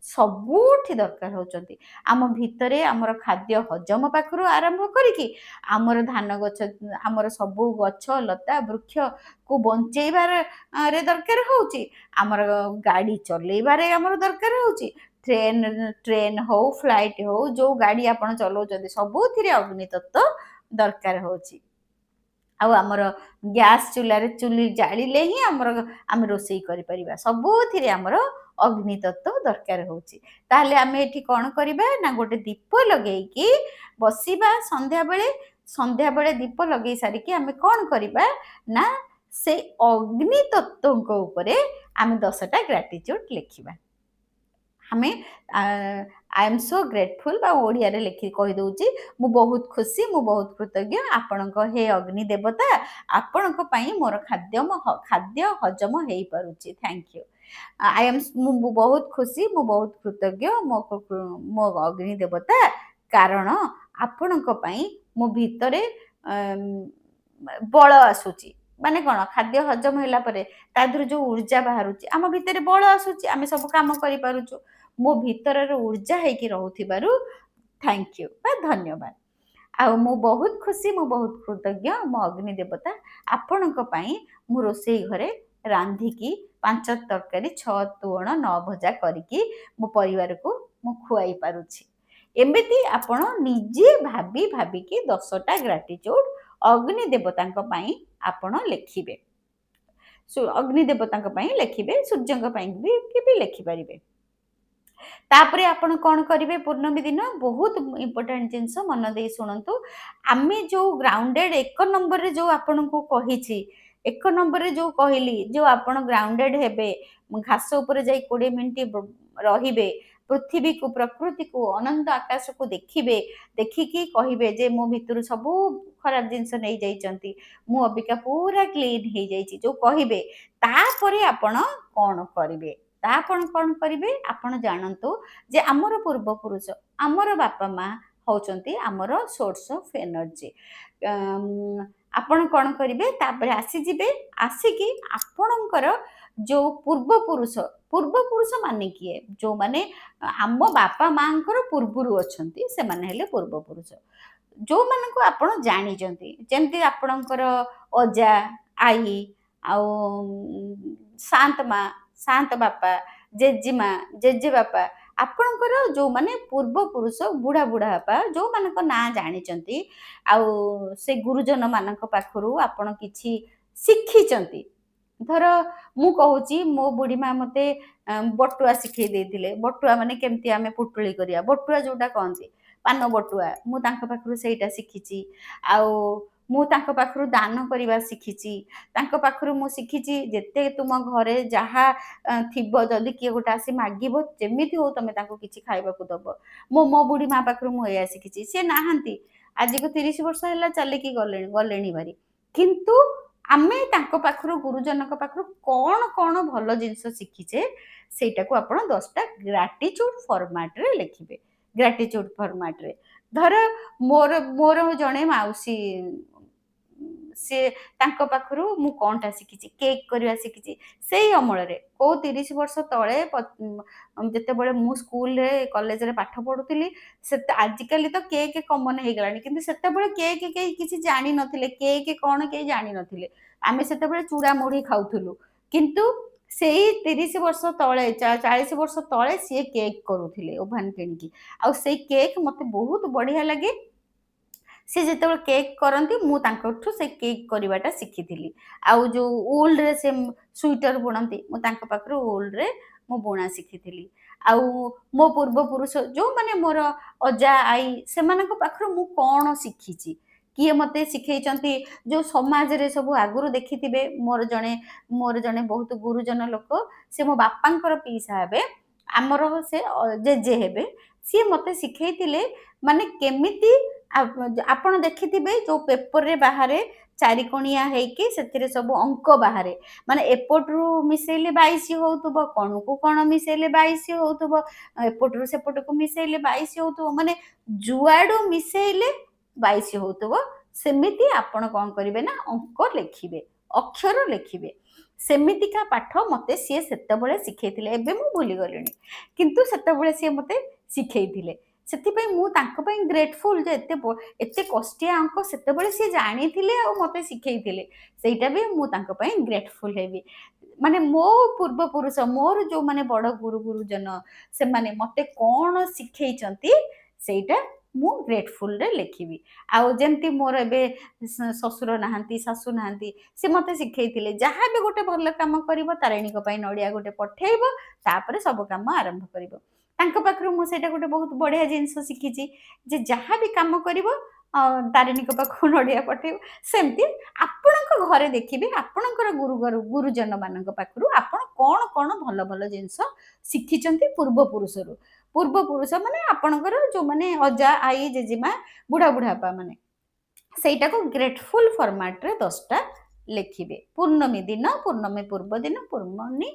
सबुठी दरकार होचंती आम भितरे आमर खाद्य हजम पाखरु आरंभ करिकी आमर धान गछ आमर सबु गछ लता वृक्ष को बंचेबार रे दरकार होउची आमर गाड़ी चलेबारे आमर दरकार होउची ट्रेन हो फ्लाइट हो जो गाड़ी आपण चलाउछन्ती सबुथिरे अग्नि तत्व दरकार होउची आउ आमर गैस चूल्हा चुली जालिले ही आमर आम रोषेई करि परिबा सबुथिरे आमर अग्नि तत्व दरकार होउची ताले आमे एठी कोन करिबा ना गोटे दीप लगेइकी बसिबा संध्या बेले दीप लगेई सारी कि आमे कोन करिबा ना से अग्नि तत्व को ऊपरे आमे 10टा ग्रेटिट्यूड लिखिबा हमें आई एम सो ग्रेटफुल बा ओडिया रे लिखि कहि दउची मु बहुत खुशी मु बहुत कृतज्ञ आपणक हे अग्नि देवता आपणक पई मोर खाद्य हजम हेई पारुची थैंक यू आई एम मु बहुत खुशी मु बहुत कृतज्ञ मो अग्नि देवता कारण आपणक पई मो भितरे बल आसुची माने कोन खाद्य हजम होला परे तादर जो ऊर्जा बाहरुची आम भितरे बल आसुची आमे सब काम करि पारुचु मो भीतर ऊर्जा हेकी रहउथिबारु थैंक यू बा धन्यवाद आ मु बहुत खुशी मु बहुत कृतज्ञ मो अग्नि देवता आपणक पई मु रोषेई घरे रांधिकी 5 तरकारी 6 तुण 9 भजा करिकी मो परिवार को मु खुआई पारुची एमिति आपण निजे भाबी भाबिकी 10टा ग्रेटिट्यूड अग्नि देवतांक पई आपण लिखिबे अग्नि देवतांक पई लिखिबे सूर्यंक पई भी लिखि परिबे तापरे आपण कौन करेंगे पूर्णमी दिन बहुत इम्पोर्टाट जिनस मन दे शुणु आम जो ग्राउंडेड एक नंबर रे जो आपण को कही एक नंबर रे जो कहली जो आपण ग्राउंडेड हेबे घास उपर जाई 20 मिनिट रहिबे पृथ्वी को प्रकृति को अनंत आकाश को देखिबे देखिकी कहिबे जे मो भितर सब खराब जिनस नहीं जाइचंती मु अबिका पूरा क्लीन हो जाइची जो कहिबे तापरे आपण कौन करिवे तापण कौन करिवे आपण जानंतु जे आमर पूर्वपुरुष आमर बापा माँ होचंती आमर सोर्स ऑफ एनर्जी आपण कौन करिवे तापरे आसी जिबे आसिकी आपणकर जो पूर्वपुरुष माने किए जो माने आम बापा माँकर पूर्वरु अच्छंती से माने हेले पूर्वपुरुष जो मानक आपण जानिचंती जेमती आपणकर अजा आई आउ शांत माँ शांत बापा जेजेमा जेजे बापा आपणकर जो माने पूर्वपुरुष बुढ़ा बुढ़ा बापा जो मानक ना जानिचंती आउ से गुरुजन मानक पाखरु आपण किछि शिखिचंती धर मु कहूची मो बुढ़ी माँ मते बटुआ शिखई देथिले बटुआ माने केमती आमे पुटुली करिया बटुआ जोटा कहंती पान बटुआ मु तांक पाखरु सेटा शिखिची आउ मु तांक पाखरु दान करिवा शिखिची तांक पाखरु मु शिखिची जेते तुम घरे जहा थिबो जदि किए गोटा आसी मागिबो जेमिति हो तमे तांको किछि खाइबाकू दबो मो बुढ़ी माँ पाखरु मु एया शिखिची से नाहंती आज को 30 वर्ष हैला चलिकी गलेनी बारी किंतु आमे तांको पाखरु गुरुजनक पाखरु कौन कौन भल जिनस शिखिचे सेटा आपण 10टा ग्राटिट्यूड फॉर्मेट रे लिखिबे ग्राटिट्यूड फॉर्मेट रे धर मोर मोर जणे माउसी से तांको पाखरु मु कोनटा शिखिची केक करवा शिखिची सेही अमल रे को 30 वर्ष तळे जते बळे मु स्कूल रे कॉलेज रे पाठ पढुतिली से आजिकली तो केक कॉमन हे गलानी किंतु सेते बळे केक के किछि जानि नथिले केक कोन के जानि नथिले आमे सेते बळे चूड़ा मुढ़ी खाउथुलु किंतु सेही 30 वर्ष तळे 40 वर्ष तळे से केक करूथिले ओभान किनकी आ से केक मते बहुत बढ़िया लगे सी जिते केक करती मुझे से केक करवाटा शिखी आउ जो उल रे से स्वेटर बुणती मुझे उल रे मु बुणा शिखी आउ मो पूर्वपुरुष जो माने मोर अजा आई से पाखरु मु कौन शिखी किए मते शिखई जो समाज रे सब आगुरु देखिथिबे मोर जने बहुत गुरुजन लोक से मो बापांकर पीसा हेबे आमर से जेजे हेबे सी मते शिखई माने केमिति आपण देखिथिबे जो पेपर रे बाहरे चारिकोणिया हेकी सेथिरे सब अंक बाहरे माने एपटरू मिसेले 22 होउतबो कोणकू कोण मिसेले 22 होउतबो एपटरू सेपटकू मिसेले 22 होउतबो माने जुआडू मिसेले 22 होउतबो सेमिति आपण कोन करिवे ना अंक लिखिबे अक्षर लिखिबे सेमितिका पाठ मते सी सेतबळे शिखैथिले एबे मु भूली गलिनी किंतु सेतबळे सी मते शिखैथिले ସେଥିପାଇଁ ମୁଁ ତାଙ୍କ ପାଇଁ ଗ୍ରେଟଫୁଲ ଯେ ଏତେ କଷ୍ଟିଆ ଅଙ୍କ ସେତେବେଳେ ସିଏ ଜାଣିଥିଲେ ଆଉ ମୋତେ ଶିଖେଇଥିଲେ ସେଇଟା ବି ମୁଁ ତାଙ୍କ ପାଇଁ ଗ୍ରେଟଫୁଲ ହେବି ମାନେ ମୋ ପୂର୍ବପୁରୁଷ ମୋର ଯୋଉମାନେ ବଡ଼ ଗୁରୁଜନ ସେମାନେ ମୋତେ କ'ଣ ଶିଖେଇଛନ୍ତି ସେଇଟା ମୁଁ ଗ୍ରେଟଫୁଲରେ ଲେଖିବି ଆଉ ଯେମିତି ମୋର ଏବେ ଶ୍ୱଶୁର ନାହାନ୍ତି ଶାଶୁ ନାହାନ୍ତି ସେ ମୋତେ ଶିଖେଇଥିଲେ ଯାହା ବି ଗୋଟେ ଭଲ କାମ କରିବ ତାରିଣୀଙ୍କ ପାଇଁ ନଡ଼ିଆ ଗୋଟେ ପଠେଇବ ତାପରେ ସବୁ କାମ ଆରମ୍ଭ କରିବ ତାଙ୍କ ପାଖରୁ ମୁଁ ସେଇଟା ଗୋଟେ ବହୁତ ବଢିଆ ଜିନିଷ ଶିଖିଛି ଯେ ଯାହା ବି କାମ କରିବ ତାରିଣୀଙ୍କ ପାଖକୁ ନଡ଼ିଆ ପଠେଇବ ସେମିତି ଆପଣଙ୍କ ଘରେ ଦେଖିବେ ଆପଣଙ୍କର ଗୁରୁଜନ ମାନଙ୍କ ପାଖରୁ ଆପଣ କ'ଣ କ'ଣ ଭଲ ଭଲ ଜିନିଷ ଶିଖିଛନ୍ତି ପୂର୍ବପୁରୁଷ ମାନେ ଆପଣଙ୍କର ଯୋଉମାନେ ଅଜା ଆଈ ଜେଜେମା ବୁଢା ବୁଢାପା ମାନେ ସେଇଟାକୁ ଗ୍ରେଟଫୁଲ ଫର୍ମାଟରେ 10ଟା ଲେଖିବେ ପୂର୍ଣ୍ଣମୀ ଦିନ ପୂର୍ଣ୍ଣମୀ ପୂର୍ବ ଦିନ ପୂର୍ଣ୍ଣମୀ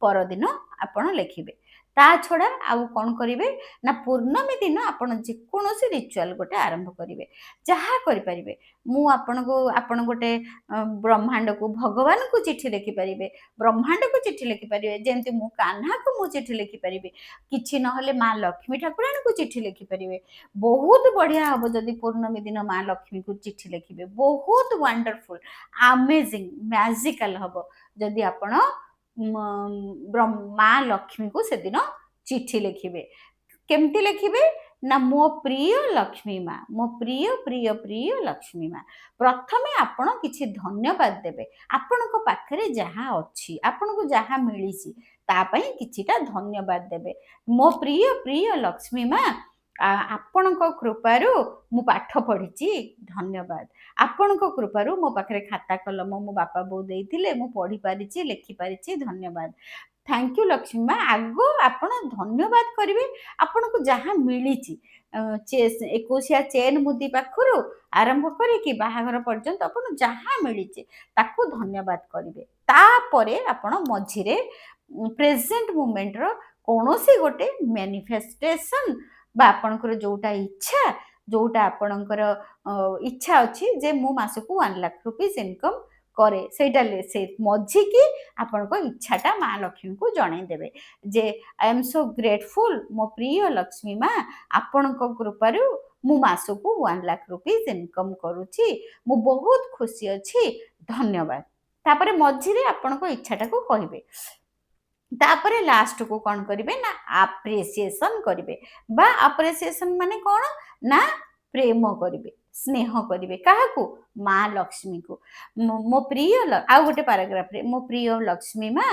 ପରଦିନ ଆପଣ ଲେଖିବେ ତା ଛଡ଼ା ଆଉ କ'ଣ କରିବେ ନା ପୂର୍ଣ୍ଣମୀ ଦିନ ଆପଣ ଯେକୌଣସି ରିଚୁଆଲ ଗୋଟେ ଆରମ୍ଭ କରିବେ ଯାହା କରିପାରିବେ ମୁଁ ଆପଣ ଗୋଟେ ବ୍ରହ୍ମାଣ୍ଡକୁ ଭଗବାନଙ୍କୁ ଚିଠି ଲେଖିପାରିବେ ବ୍ରହ୍ମାଣ୍ଡକୁ ଚିଠି ଲେଖିପାରିବେ ଯେମିତି ମୁଁ କାହ୍ନାକୁ ମୁଁ ଚିଠି ଲେଖିପାରିବି କିଛି ନହେଲେ ମା ଲକ୍ଷ୍ମୀ ଠାକୁରାଣୀଙ୍କୁ ଚିଠି ଲେଖିପାରିବେ ବହୁତ ବଢ଼ିଆ ହେବ ଯଦି ପୂର୍ଣ୍ଣମୀ ଦିନ ମା ଲକ୍ଷ୍ମୀଙ୍କୁ ଚିଠି ଲେଖିବେ ବହୁତ ୱାଣ୍ଡରଫୁଲ ଆମେଜିଂ ମ୍ୟାଜିକାଲ ହେବ ଯଦି ଆପଣ ମା ଲକ୍ଷ୍ମୀ को से दिन चिठी लिखिबे केमती लिखिबे ନା ମୋ ପ୍ରିୟ ଲକ୍ଷ୍ମୀ ମା, ମୋ ପ୍ରିୟ ପ୍ରିୟ ପ୍ରିୟ ଲକ୍ଷ୍ମୀ ମା। ପ୍ରଥମେ ଆପଣ କିଛି ଧନ୍ୟବାଦ ଦେବେ। ଆପଣଙ୍କ ପାଖରେ ଯାହା ଅଛି, ଆପଣଙ୍କୁ ଯାହା ମିଳିଛି ତା ପାଇଁ କିଛିଟା ଧନ୍ୟବାଦ ଦେବେ। ମୋ ପ୍ରିୟ ପ୍ରିୟ ଲକ୍ଷ୍ମୀ ମା, ଆପଣଙ୍କ କୃପାରୁ ମୁଁ ପାଠ ପଢ଼ିଛି, ଧନ୍ୟବାଦ। ଆପଣଙ୍କ କୃପାରୁ ମୋ ପାଖରେ ଖାତା କଲମ ମୋ ବାପା ବୋଉ ଦେଇଥିଲେ, ମୁଁ ପଢ଼ିପାରିଛି, ଲେଖିପାରିଛି, ଧନ୍ୟବାଦ। ଥ୍ୟାଙ୍କ ୟୁ ଲକ୍ଷ୍ମୀ ମା। ଆଗ ଆପଣ ଧନ୍ୟବାଦ କରିବେ ଆପଣଙ୍କୁ ଯାହା ମିଳିଛି। 21 ଚେନ୍ ମୁଦି ପାଖରୁ ଆରମ୍ଭ କରିକି ବାହାଘର ପର୍ଯ୍ୟନ୍ତ ଆପଣ ଯାହା ମିଳିଛି ତାକୁ ଧନ୍ୟବାଦ କରିବେ। ତାପରେ ଆପଣ ମଝିରେ ପ୍ରେଜେଣ୍ଟ ମୁମେଣ୍ଟର କୌଣସି ଗୋଟେ ମ୍ୟାନିଫେଷ୍ଟେସନ୍ ବା ଆପଣଙ୍କର ଯୋଉଟା ଇଚ୍ଛା, ଯୋଉଟା ଆପଣଙ୍କର ଇଚ୍ଛା ଅଛି ଯେ ମୁଁ ମାସକୁ 1 ଲାଖ ରୁପିଜ୍ ଇନକମ୍ କରେ, ସେଇଟା ସେ ମଝିକି ଆପଣଙ୍କ ଇଚ୍ଛାଟା ମା ଲକ୍ଷ୍ମୀଙ୍କୁ ଜଣେଇଦେବେ ଯେ ଆଇ ଏମ୍ ସୋ ଗ୍ରେଟଫୁଲ୍, ମୋ ପ୍ରିୟ ଲକ୍ଷ୍ମୀ ମା, ଆପଣଙ୍କ କୃପାରୁ ମୁଁ ମାସକୁ 1 ଲାଖ ରୁପିଜ୍ ଇନକମ୍ କରୁଛି, ମୁଁ ବହୁତ ଖୁସି ଅଛି, ଧନ୍ୟବାଦ। ତାପରେ ମଝିରେ ଆପଣଙ୍କ ଇଚ୍ଛାଟାକୁ କହିବେ। ତାପରେ ଲାଷ୍ଟକୁ କ'ଣ କରିବେ ନା ଆପ୍ରିସିଏସନ୍ କରିବେ। ବା ଆପ୍ରିସିଏସନ୍ ମାନେ କ'ଣ ନା ପ୍ରେମ କରିବେ, ସ୍ନେହ କରିବେ। କାହାକୁ? ମା ଲକ୍ଷ୍ମୀକୁ। ମୋ ପ୍ରିୟ ଆଉ ଗୋଟେ ପାରାଗ୍ରାଫରେ, ମୋ ପ୍ରିୟ ଲକ୍ଷ୍ମୀ ମା,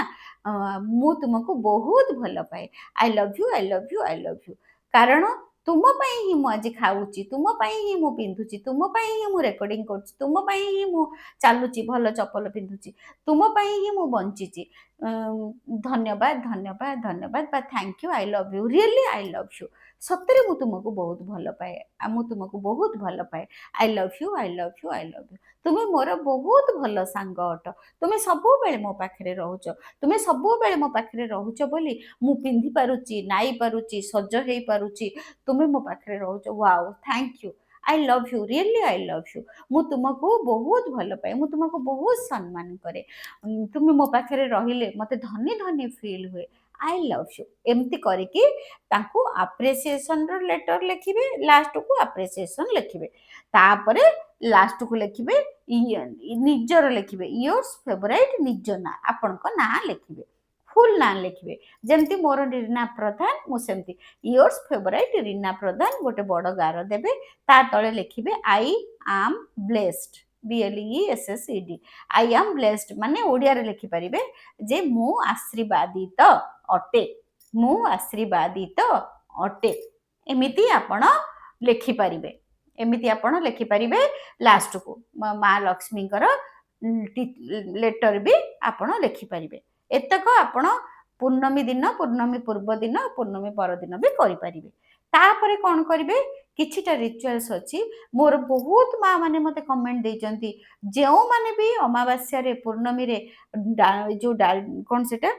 ମୁଁ ତୁମକୁ ବହୁତ ଭଲ ପାଏ। I love you, I love you, I love you. କାରଣ ତୁମ ପାଇଁ ହିଁ ମୁଁ ଆଜି ଖାଉଛି, ତୁମ ପାଇଁ ହିଁ ମୁଁ ପିନ୍ଧୁଛି, ତୁମ ପାଇଁ ହିଁ ମୁଁ ରେକର୍ଡିଂ କରୁଛି, ତୁମ ପାଇଁ ହିଁ ମୁଁ ଚାଲୁଛି, ଭଲ ଚପଲ ପିନ୍ଧୁଛି, ତୁମ ପାଇଁ ହିଁ ମୁଁ ବଞ୍ଚିଛି। ଧନ୍ୟବାଦ, ଧନ୍ୟବାଦ, ଧନ୍ୟବାଦ ବା thank you, I love you, really I love you. ସତରେ ମୁଁ ତୁମକୁ ବହୁତ ଭଲ ପାଏ, ମୁଁ ତୁମକୁ ବହୁତ ଭଲ ପାଏ। I love you, I love you, I love you. ତୁମେ ମୋର ବହୁତ ଭଲ ସାଙ୍ଗ ଅଟ। ତୁମେ ସବୁବେଳେ ମୋ ପାଖରେ ରହୁଛ। ତୁମେ ସବୁବେଳେ ମୋ ପାଖରେ ରହୁଛ ବୋଲି ମୁଁ ପିନ୍ଧି ପାରୁଛି, ନାଇ ପାରୁଛି, ସଜ ହେଇପାରୁଛି। ତୁମେ ମୋ ପାଖରେ ରହୁଛ। Wow, thank you, I love you, really I love you. ମୁଁ ତୁମକୁ ବହୁତ ଭଲ ପାଏ, ମୁଁ ତୁମକୁ ବହୁତ ସମ୍ମାନ କରେ। ତୁମେ ମୋ ପାଖରେ ରହିଲେ ମୋତେ ଧନୀ ଧନୀ ଫିଲ୍ ହୁଏ। I love you. ଏମିତି କରିକି ତାଙ୍କୁ ଆପ୍ରିସିଏସନ୍ର ଲେଟର୍ ଲେଖିବେ, ଲାଷ୍ଟକୁ ଆପ୍ରିସିଏସନ୍ ଲେଖିବେ। ତାପରେ ଲାଷ୍ଟକୁ ଲେଖିବେ ନିଜର ଲେଖିବେ, ୟୋର୍ସ ଫେଭରାଇଟ୍, ନିଜ ନାଁ, ଆପଣଙ୍କ ନାଁ ଲେଖିବେ, ଫୁଲ୍ ନାଁ ଲେଖିବେ। ଯେମିତି ମୋର ରୀନା ପ୍ରଧାନ, ମୁଁ ସେମିତି ୟୋର୍ସ ଫେଭରାଇଟ୍ ରୀନା ପ୍ରଧାନ, ଗୋଟେ ବଡ଼ ଗାର ଦେବେ। ତା ତଳେ ଲେଖିବେ I am blessed, BLESSED। I am blessed ମାନେ ଓଡ଼ିଆରେ ଲେଖିପାରିବେ ଯେ ମୁଁ ଆଶୀର୍ବାଦିତ ଅଟେ, ମୁଁ ଆଶୀର୍ବାଦିତ ଅଟେ। ଏମିତି ଆପଣ ଲେଖିପାରିବେ, ଏମିତି ଆପଣ ଲେଖିପାରିବେ। ଲାଷ୍ଟକୁ ମା ଲକ୍ଷ୍ମୀଙ୍କର ଲେଟର୍ ବି ଆପଣ ଲେଖିପାରିବେ। ଏତକ ଆପଣ ପୂର୍ଣ୍ଣମୀ ଦିନ, ପୂର୍ଣ୍ଣମୀ ପୂର୍ବ ଦିନ, ପୂର୍ଣ୍ଣମୀ ପରଦିନ ବି କରିପାରିବେ। ତାପରେ କ'ଣ କରିବେ? କିଛିଟା ରିଚୁଆଲ୍ସ ଅଛି। ମୋର ବହୁତ ମା ମାନେ ମୋତେ କମେଣ୍ଟ ଦେଇଛନ୍ତି, ଯେଉଁମାନେ ବି ଅମାବାସ୍ୟାରେ, ପୂର୍ଣ୍ଣମୀରେ ଯେଉଁ କ'ଣ ସେଟା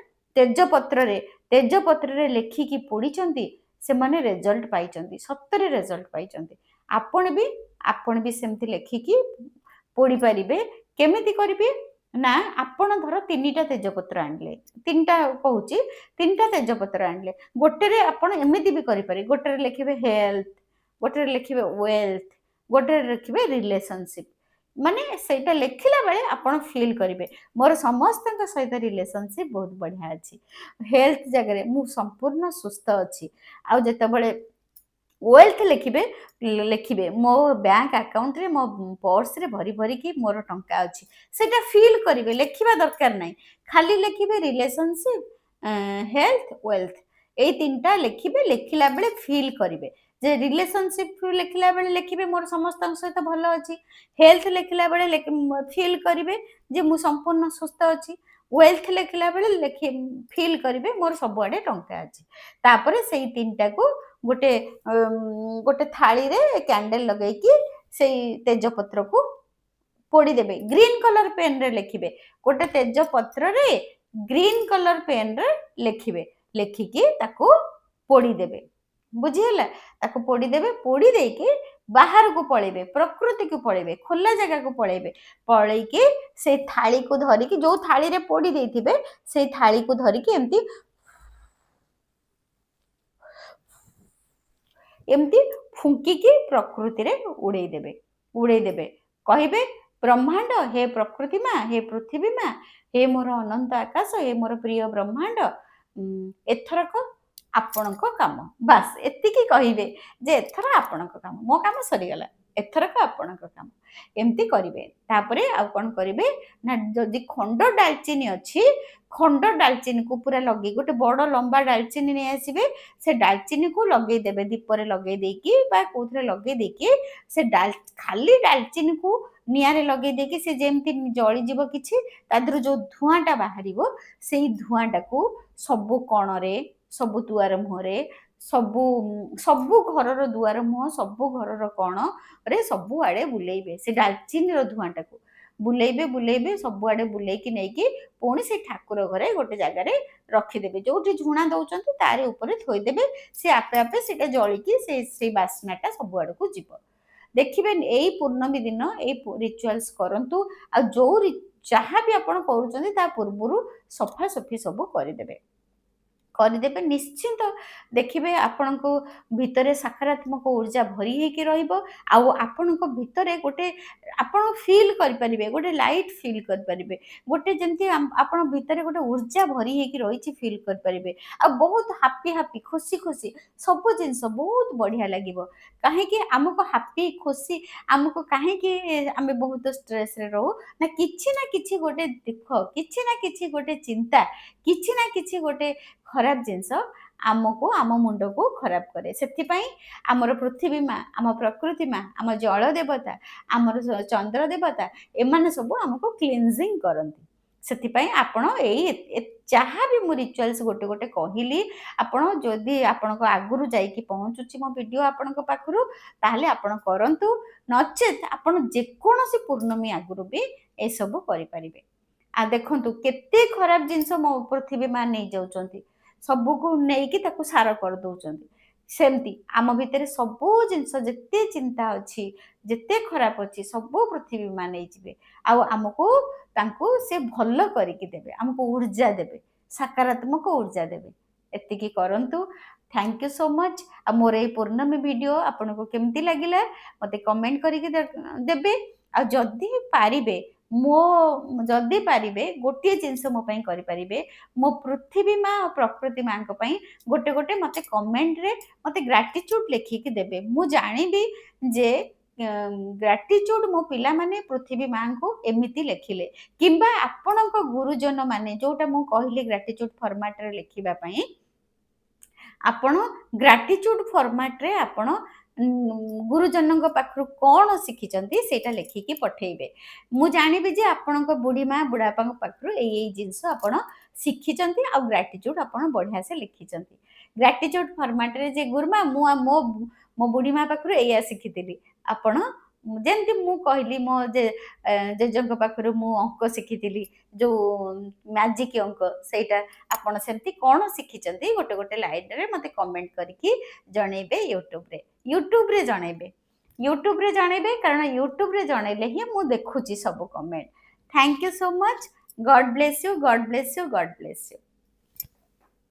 ତେଜପତ୍ରରେ ଲେଖିକି ପୋଡ଼ିଛନ୍ତି, ସେମାନେ ରେଜଲ୍ଟ ପାଇଛନ୍ତି, ସତରେ ରେଜଲ୍ଟ ପାଇଛନ୍ତି। ଆପଣ ବି ସେମିତି ଲେଖିକି ପୋଡ଼ି ପାରିବେ। କେମିତି କରିବେ ନା ଆପଣ ଧର 3ଟା ତେଜପତ୍ର ଆଣିଲେ, 3ଟା କହୁଛି, 3ଟା ତେଜପତ୍ର ଆଣିଲେ, ଗୋଟେରେ ଆପଣ ଏମିତି ବି କରିପାରିବେ, ଗୋଟେରେ ଲେଖିବେ ହେଲ୍ଥ, ଗୋଟେରେ ଲେଖିବେ ୱେଲ୍ଥ, ଗୋଟେରେ ଲେଖିବେ ରିଲେସନସିପ୍। ମାନେ ସେଇଟା ଲେଖିଲା ବେଳେ ଆପଣ ଫିଲ୍ କରିବେ ମୋର ସମସ୍ତଙ୍କ ସହିତ ରିଲେସନସିପ୍ ବହୁତ ବଢ଼ିଆ ଅଛି। ହେଲ୍ଥ ଜାଗାରେ ମୁଁ ସମ୍ପୂର୍ଣ୍ଣ ସୁସ୍ଥ ଅଛି। ଆଉ ଯେତେବେଳେ ୱେଲ୍ଥ ଲେଖିବେ ମୋ ବ୍ୟାଙ୍କ ଆକାଉଣ୍ଟରେ, ମୋ ପର୍ସରେ ଭରି ଭରିକି ମୋର ଟଙ୍କା ଅଛି। ସେଇଟା ଫିଲ୍ କରିବେ, ଲେଖିବା ଦରକାର ନାହିଁ। ଖାଲି ଲେଖିବେ ରିଲେସନସିପ୍, ହେଲ୍ଥ, ୱେଲ୍ଥ, ଏଇ 3ଟା ଲେଖିବେ। ଲେଖିଲା ବେଳେ ଫିଲ୍ କରିବେ ଯେ ରିଲେସନସିପ୍ ଲେଖିଲା ବେଳେ ଲେଖିବେ ମୋର ସମସ୍ତଙ୍କ ସହିତ ଭଲ ଅଛି। ହେଲ୍ଥ ଲେଖିଲା ବେଳେ ଫିଲ୍ କରିବେ ଯେ ମୁଁ ସମ୍ପୂର୍ଣ୍ଣ ସୁସ୍ଥ ଅଛି। ୱେଲ୍ଥ ଲେଖିଲା ବେଳେ ଫିଲ୍ କରିବେ ମୋର ସବୁଆଡ଼େ ଟଙ୍କା ଅଛି। ତାପରେ ସେଇ 3ଟାକୁ ଗୋଟେ ଥାଳିରେ କ୍ୟାଣ୍ଡେଲ୍ ଲଗେଇକି ସେଇ ତେଜପତ୍ରକୁ ପୋଡ଼ିଦେବେ। ଗ୍ରୀନ୍ କଲର୍ ପେନ୍ରେ ଲେଖିବେ, ଗୋଟେ ତେଜପତ୍ରରେ ଗ୍ରୀନ୍ କଲର୍ ପେନ୍ରେ ଲେଖିବେ, ଲେଖିକି ତାକୁ ପୋଡ଼ିଦେବେ। ବୁଝିହେଲା? ତାକୁ ପୋଡ଼ିଦେବେ। ପୋଡ଼ି ଦେଇକି ବାହାରକୁ ପଳେଇବେ, ପ୍ରକୃତିକୁ ପଳେଇବେ, ଖୋଲା ଜାଗାକୁ ପଳେଇବେ। ପଳେଇକି ସେଇ ଥାଳିକୁ ଧରିକି, ଯୋଉ ଥାଳିରେ ପୋଡ଼ି ଦେଇଥିବେ ସେଇ ଥାଳିକୁ ଧରିକି ଏମିତି ଫୁଙ୍କିକି ପ୍ରକୃତିରେ ଉଡ଼େଇଦେବେ। କହିବେ ବ୍ରହ୍ମାଣ୍ଡ, ହେ ପ୍ରକୃତି ମା, ହେ ପୃଥିବୀ ମା, ହେ ମୋର ଅନନ୍ତ ଆକାଶ, ହେ ମୋର ପ୍ରିୟ ବ୍ରହ୍ମାଣ୍ଡ, ଏଥରକ ଆପଣଙ୍କ କାମ। ବାସ୍ ଏତିକି କହିବେ ଯେ ଏଥର ଆପଣଙ୍କ କାମ, ମୋ କାମ ସରିଗଲା, ଏଥରକ ଆପଣଙ୍କ କାମ। ଏମିତି କରିବେ। ତାପରେ ଆଉ କ'ଣ କରିବେ ନା ଯଦି ଖଣ୍ଡ ଡାଲଚିନି ଅଛି, ଖଣ୍ଡ ଡାଲଚିନିକୁ ପୁରା ଲଗେଇ ଗୋଟେ ବଡ଼ ଲମ୍ବା ଡାଲଚିନି ନେଇ ଆସିବେ। ସେ ଡାଲଚିନିକୁ ଲଗେଇଦେବେ ଦୀପରେ ଲଗେଇ ଦେଇକି ବା କୋଉଥିରେ ଲଗେଇ ଦେଇକି ସେ ଖାଲି ଡାଲଚିନିକୁ ନିଆଁରେ ଲଗେଇ ଦେଇକି ସେ ଯେମିତି ଜଳିଯିବ କିଛି, ତା ଦେହରୁ ଯୋଉ ଧୂଆଁଟା ବାହାରିବ ସେଇ ଧୂଆଁଟାକୁ ସବୁ କଣରେ, ସବୁ ଦୁଆର ମୁହଁରେ, ସବୁ ସବୁ ଘରର ଦୁଆର ମୁହଁ, ସବୁ ଘରର କଣରେ ସବୁଆଡ଼େ ବୁଲେଇବେ ସେ ଡାଲଚିନିର ଧୂଆଁଟାକୁ। ବୁଲେଇବେ ବୁଲେଇବେ ସବୁଆଡ଼େ ବୁଲେଇକି ନେଇକି ପୁଣି ସେ ଠାକୁର ଘରେ ଗୋଟେ ଜାଗାରେ ରଖିଦେବେ। ଯୋଉଠି ଝୁଣା ଦଉଛନ୍ତି ତାରି ଉପରେ ଥୋଇଦେବେ। ସେ ଆପେ ଆପେ ସେଇଟା ଜଳିକି ସେଇ ବାସ୍ନାଟା ସବୁଆଡ଼କୁ ଯିବ। ଦେଖିବେ ଏଇ ପୂର୍ଣ୍ଣମୀ ଦିନ ଏଇ ରିଚୁଆଲ୍ସ କରନ୍ତୁ। ଆଉ ଯାହା ବି ଆପଣ କରୁଛନ୍ତି ତା ପୂର୍ବରୁ ସଫାସଫି ସବୁ କରିଦେବେ। କରିଦେବେ ନିଶ୍ଚିନ୍ତ ଦେଖିବେ ଆପଣଙ୍କ ଭିତରେ ସକାରାତ୍ମକ ଊର୍ଜା ଭରି ହେଇକି ରହିବ। ଆଉ ଆପଣଙ୍କ ଭିତରେ ଗୋଟେ ଆପଣ ଫିଲ୍ କରିପାରିବେ, ଗୋଟେ ଲାଇଟ୍ ଫିଲ୍ କରିପାରିବେ। ଗୋଟେ ଯେମିତି ଆପଣ ଭିତରେ ଗୋଟେ ଊର୍ଜା ଭରି ହେଇକି ରହିଛି ଫିଲ୍ କରିପାରିବେ। ଆଉ ବହୁତ ହାପି ହାପି ଖୁସି ଖୁସି ସବୁ ଜିନିଷ ବହୁତ ବଢ଼ିଆ ଲାଗିବ। କାହିଁକି ଆମକୁ ହାପି ଖୁସି ଆମକୁ କାହିଁକି ଆମେ ବହୁତ ଷ୍ଟ୍ରେସ୍‌ରେ ରହୁ ନା କିଛି ନା କିଛି ଗୋଟେ ଦୁଃଖ, କିଛି ନା କିଛି ଗୋଟେ ଚିନ୍ତା, କିଛି ନା କିଛି ଗୋଟେ ଖରାପ ଜିନିଷ ଆମକୁ ଆମ ମୁଣ୍ଡକୁ ଖରାପ କରେ। ସେଥିପାଇଁ ଆମର ପୃଥିବୀ ମା, ଆମ ପ୍ରକୃତି ମା, ଆମ ଜଳ ଦେବତା, ଆମର ଚନ୍ଦ୍ର ଦେବତା ଏମାନେ ସବୁ ଆମକୁ କ୍ଲିନଜିଂ କରନ୍ତି। ସେଥିପାଇଁ ଆପଣ ଯାହା ବି ମୁଁ ରିଚୁଆଲ୍ସ ଗୋଟେ ଗୋଟେ କହିଲି, ଆପଣ ଯଦି ଆପଣଙ୍କ ଆଗରୁ ଯାଇକି ପହଞ୍ଚୁଛି ମୋ ଭିଡ଼ିଓ ଆପଣଙ୍କ ପାଖରୁ, ତାହେଲେ ଆପଣ କରନ୍ତୁ। ନଚେତ୍ ଆପଣ ଯେକୌଣସି ପୂର୍ଣ୍ଣମୀ ଆଗରୁ ବି ଏସବୁ କରିପାରିବେ। ଆଉ ଦେଖନ୍ତୁ କେତେ ଖରାପ ଜିନିଷ ମୋ ପୃଥିବୀ ମା ନେଇଯାଉଛନ୍ତି। ସବୁକୁ ନେଇକି ତାକୁ ସାର କରିଦଉଛନ୍ତି। ସେମିତି ଆମ ଭିତରେ ସବୁ ଜିନିଷ ଯେତେ ଚିନ୍ତା ଅଛି, ଯେତେ ଖରାପ ଅଛି ସବୁ ପୃଥିବୀ ମା ନେଇଯିବେ। ଆଉ ଆମକୁ ତାଙ୍କୁ ସେ ଭଲ କରିକି ଦେବେ, ଆମକୁ ଊର୍ଜା ଦେବେ, ସକାରାତ୍ମକ ଊର୍ଜା ଦେବେ। ଏତିକି କରନ୍ତୁ। Thank you so much. ଆଉ ମୋର ଏଇ ପୂର୍ଣ୍ଣମୀ ଭିଡ଼ିଓ ଆପଣଙ୍କୁ କେମିତି ଲାଗିଲା ମୋତେ କମେଣ୍ଟ କରିକି ଦେବେ। ଆଉ ଯଦି ପାରିବେ ଗୋଟିଏ ଜିନିଷ ମୋ ପାଇଁ କରିପାରିବେ, ମୋ ପୃଥିବୀ ମା ଆଉ ପ୍ରକୃତି ମାଙ୍କ ପାଇଁ ଗୋଟେ ଗୋଟେ ମୋତେ କମେଣ୍ଟରେ ମୋତେ ଗ୍ରାଟିଚ୍ୟୁଡ୍ ଲେଖିକି ଦେବେ। ମୁଁ ଜାଣିବି ଯେ ଗ୍ରାଟିଚ୍ୟୁଡ୍ ମୋ ପିଲାମାନେ ପୃଥିବୀ ମାଙ୍କୁ ଏମିତି ଲେଖିଲେ, କିମ୍ବା ଆପଣଙ୍କ ଗୁରୁଜନ ମାନେ ଯୋଉଟା ମୁଁ କହିଲି ଗ୍ରାଟିଚ୍ୟୁଡ୍ ଫର୍ମାଟରେ ଲେଖିବା ପାଇଁ, ଆପଣ ଗ୍ରାଟିଚ୍ୟୁଡ୍ ଫର୍ମାଟରେ ଆପଣ ଗୁରୁଜନଙ୍କ ପାଖରୁ କ'ଣ ଶିଖିଛନ୍ତି ସେଇଟା ଲେଖିକି ପଠେଇବେ। ମୁଁ ଜାଣିବି ଯେ ଆପଣଙ୍କ ବୁଢ଼ୀମା ବୁଢ଼ାବାପାଙ୍କ ପାଖରୁ ଏଇ ଜିନିଷ ଆପଣ ଶିଖିଛନ୍ତି ଆଉ ଗ୍ରାଟିଚ୍ୟୁଡ୍ ଆପଣ ବଢ଼ିଆ ସେ ଲେଖିଛନ୍ତି। ଗ୍ରାଟିଚ୍ୟୁଡ୍ ଫର୍ମାଟରେ ଯେ ଗୁରୁମା ମୁଁ ମୋ ବୁଢ଼ୀମା ପାଖରୁ ଏଇଆ ଶିଖିଥିଲି। ଆପଣ ଯେମିତି ମୁଁ କହିଲି ମୋ ଜେଜେଙ୍କ ପାଖରୁ ମୁଁ ଅଙ୍କ ଶିଖିଥିଲି, ଯୋଉ ମ୍ୟାଜିକ୍ ଅଙ୍କ ସେଇଟା ଆପଣ ସେମିତି କ'ଣ ଶିଖିଛନ୍ତି ଗୋଟେ ଗୋଟେ ଲାଇନରେ ମୋତେ କମେଣ୍ଟ କରିକି ଜଣେଇବେ ୟୁଟ୍ୟୁବରେ ଜଣେଇବେ। ୟୁଟ୍ୟୁବରେ ଜଣେଇବେ କାରଣ ୟୁଟ୍ୟୁବରେ ଜଣେଇଲେ ହିଁ ମୁଁ ଦେଖୁଛି ସବୁ comment. Thank you so much. God bless you, God bless you, God bless you.